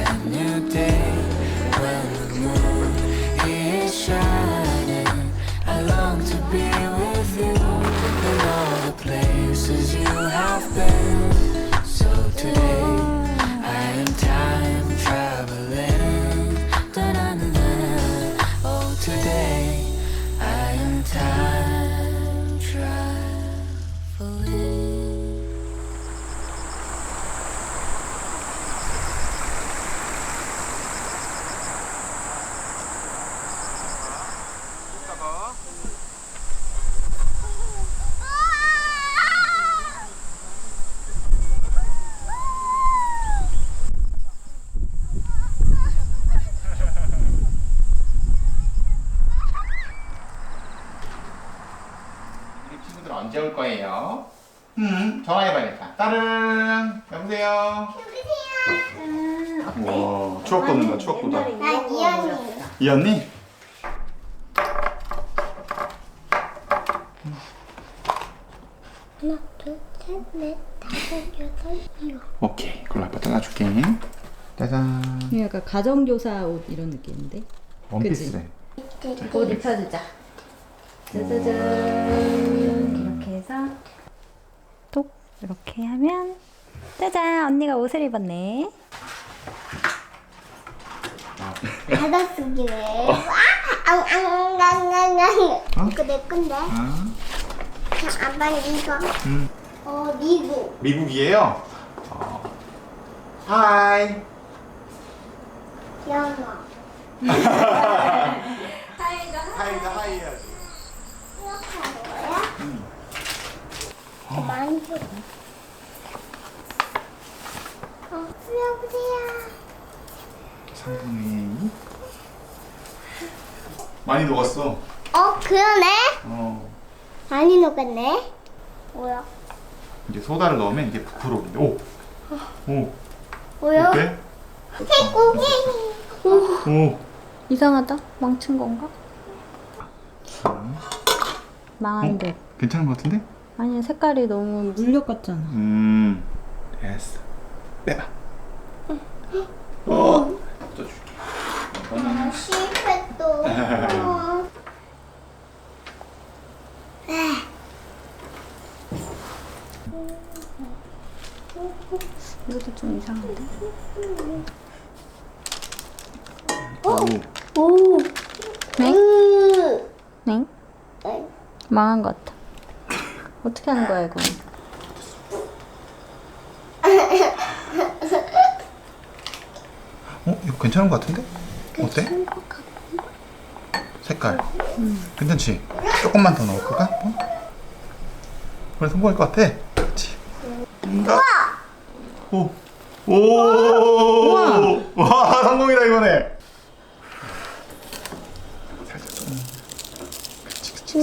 a new day when the moon is shining. I long to be with you in all the places you have been. So today I am time traveling. Da-na-na-na. Oh, today I am time traveling. 우리 친구들 언제 올 거예요? 전화해봐야겠다. 따르릉 여보세요. 와 추억 돋는다. 추억 돋아. 나 이현이. 이 언니? 하나, 둘, 셋, 넷, 다섯, 여덟, 일곱. 오케이 그걸로 아빠 잘라줄게. 짜잔. 약간 가정교사 옷 이런 느낌인데. 원피스래. 옷 입혀주자. 짜자잔. 이렇게 해서 톡 이렇게 하면 짜잔 언니가 옷을 입었네. 받아쓰기네. 앙앙앙앙앙. 이거 내 건데. 아, 자, 아빠 이거. 미국. 미국이에요? 하이. 영어. 하이가 하이 해야지. 이렇게 하는 거야? 많이 줘. 여보세요. 상상이 많이 녹았어. 그러네. 많이 녹았네. 뭐야? 이제 소다를 넣으면 이게 부풀어오는데. 오. 오. 뭐야? 어때? 태국이. 오. 이상하다. 망친 건가? 망한 듯. 괜찮은 것 같은데? 아니 색깔이 너무 물엿 같잖아. 됐어. 빼봐. 또 줄게. 실패 또. 이것도 좀 이상한데. 오. 네? 으. 네? 망한 것 같아. 어떻게 하는 거야 이거? 이거 괜찮은 것 같은데? 어때? 색깔. 괜찮지? 조금만 더 넣을까? 그래 성공할 것 같아. 그렇지. 오. 오. 와 성공이다 이번에. 살짝 좀.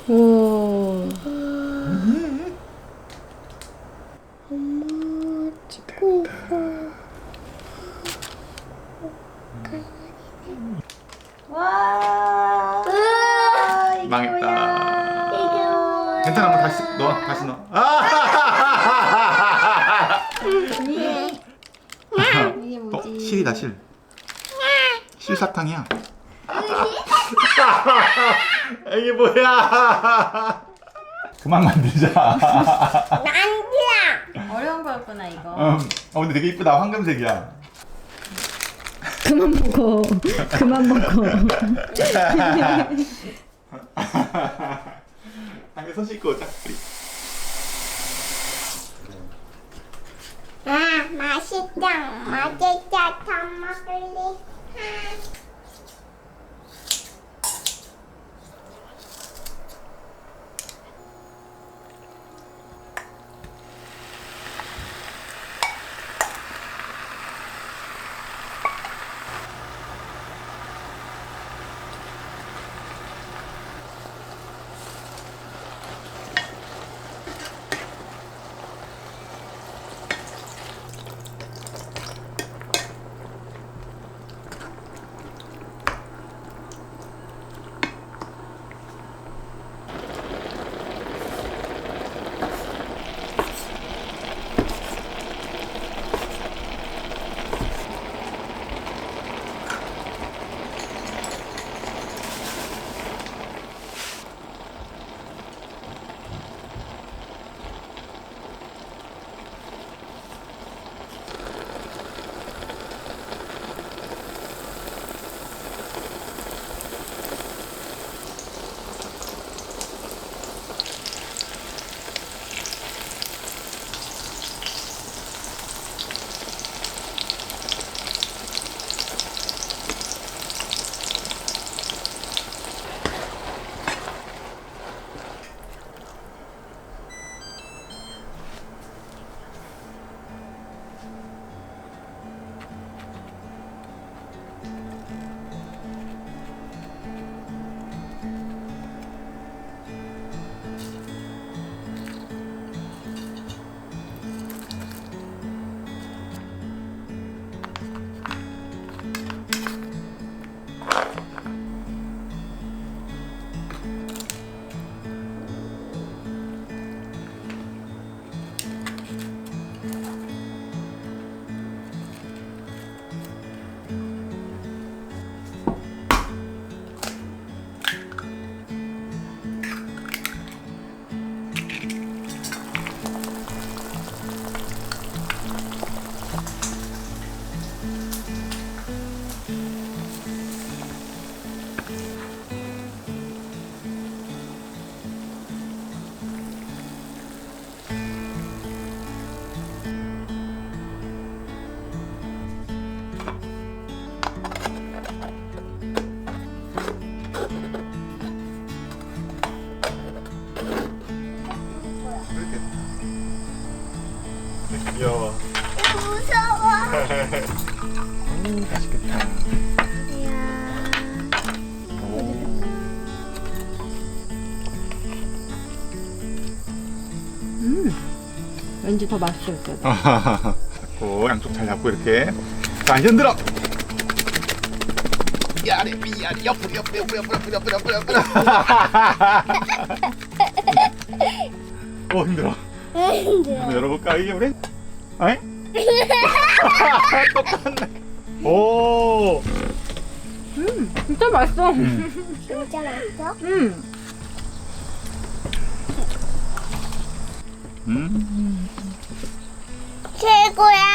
오. 엄마 찍고 있어. 와. 망했다. 이거. 괜찮아 한번 다시 넣어. 다시 넣어. 이게 어, 뭐지? 실이다 실. 실사탕이야. 이게 뭐야? 그만 만들자. 난지야. 어려운 거였구나 이거. 근데 되게 이쁘다. 황금색이야. 그만 먹어. 그만 먹어. 한개 손 씻고 오자. 우리. 맛있다. 맛있다. 다 먹을래. 맛있겠다. 왠지 더 맛있을 거야. 잡고 양쪽 잘 잡고 이렇게. 자 이제 흔들어. 야래 삐야래 옆으로. 힘들어. 한번 열어볼까 이게 우리? 어이? 똑같네. 오. 진짜 맛있어. 진짜 맛있어? 최고야.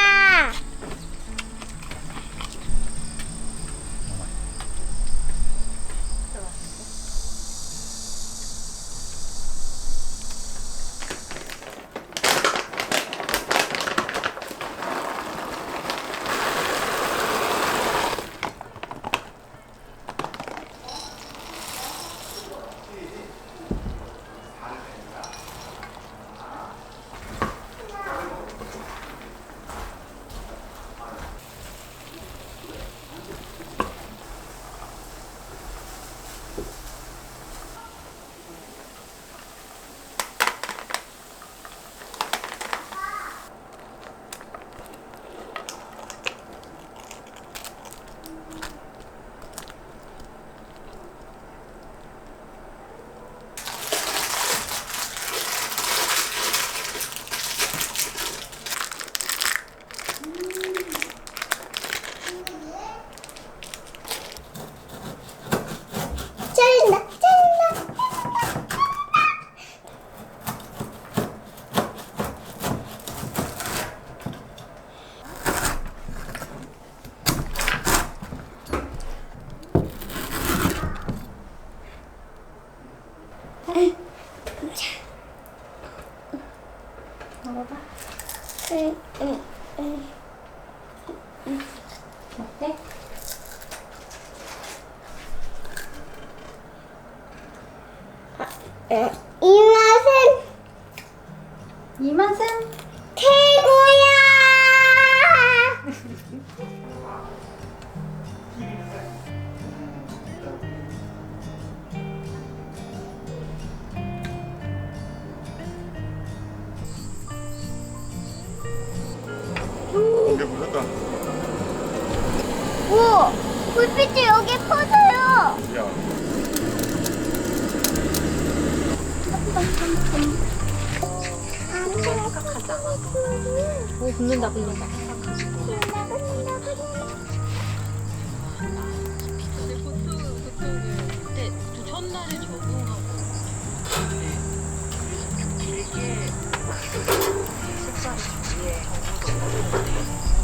먹어봐. 어때? 이 맛은 최고야. 근데 물렸다. 오, 불빛이 여기 퍼져요. 야. 오, 붙는다. 그때 첫날에 적응하고 길게 숙소에 위에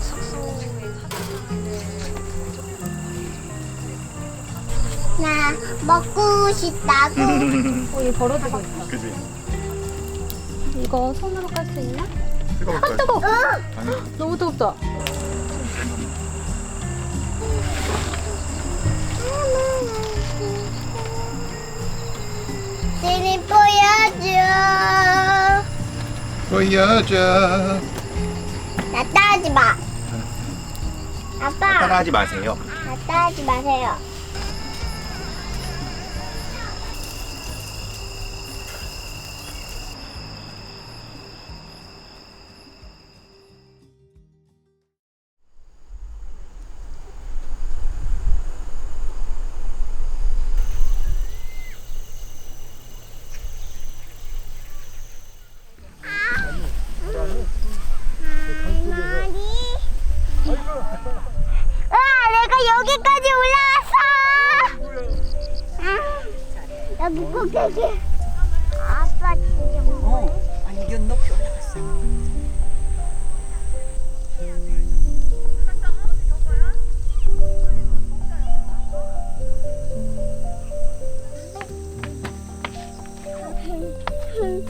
숙소에 나 먹고 싶다고. 얘 벌어지고 있어. 그지. 이거 손으로 깔 수 있나? 뜨거울 아, 거야. 뜨거워. 아니. 너무 뜨겁다. 쟤네 보여줘. 보여줘. 나 따라하지 마. 아빠, 따라하지 마세요. 나 따라하지 마세요. 내가 여기까지 올라왔어. 여기 꼭대기. 아빠 진짜. 아니 연 높이 올라갔어.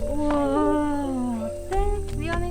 우와, 어때? 미안해.